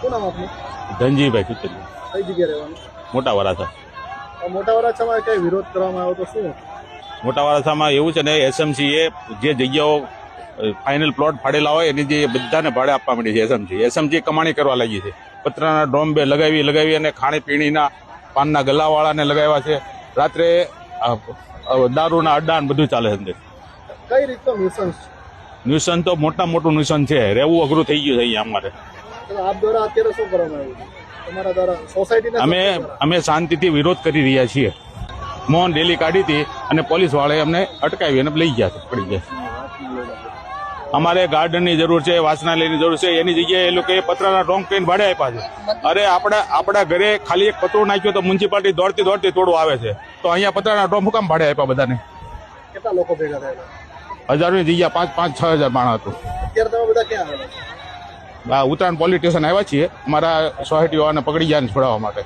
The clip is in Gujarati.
શું નામ આપનું? ધનજીભાઈ સુતરી, કઈ જગ્યાએ રહેવાનું? મોટા વરાછા. મોટા વરાછામાં કઈ વિરોધ કરવામાં આવ્યો તો શું? મોટા વરાછામાં એવું છે ને, એસએમસી એ જે જગ્યાઓ ફાઇનલ પ્લોટ ફાડેલા હોય એની જે બધાને ભાડે આપવા માંડી છે. એસએમસી કમાણી કરવા લાગી છે. પતરાના ડોમ બે લગાવી અને ખાણીપીણીના પાનના ગલ્લાવાળાને લગાવ્યા છે. રાત્રે દારૂના અડ્ડા ને બધું ચાલે છે અંદર. કઈ રીતનો ન્યુસન્સ? ન્યુસન તો મોટું ન્યુસન છે. રહેવું અઘરું થઈ ગયું છે અહીંયા અમારે. આપ દ્વારા અત્યારે શું કરવામાં આવ્યું? તમારા દ્વારા સોસાયટીને અમે શાંતિથી વિરોધ કરી રહ્યા છીએ. મોહન રેલી કાઢી હતી અને પોલીસ વાળાએ અમને અટકાવી અને લઈ ગયા છે, પડી ગયા. અમારે ગાર્ડનની જરૂર છે, વાસનાલયની જરૂર છે. એની જગ્યાએ એ લોકોએ પતરાના ડોમ કરીને ભાડે આપ્યા છે. અરે આપણા ઘરે ખાલી એક પતરો નાખ્યો તો મ્યુનિસિપાલિટી દોડતી તોડવા આવે છે. તો અહીંયા પતરાના ડોમ કામ ભાડે આપ્યા બધાને? કેટલા લોકો ભેગા થયેલા? હજારોની જગ્યા 5-6 હજાર માણસ હતું. અત્યારે તમે બધા ક્યાં આવેલા? ઉત્તરાયણ પોલીસ સ્ટેશન આવ્યા છીએ અમારા સોસાયટીઓને પકડી ગયા છોડાવવા માટે.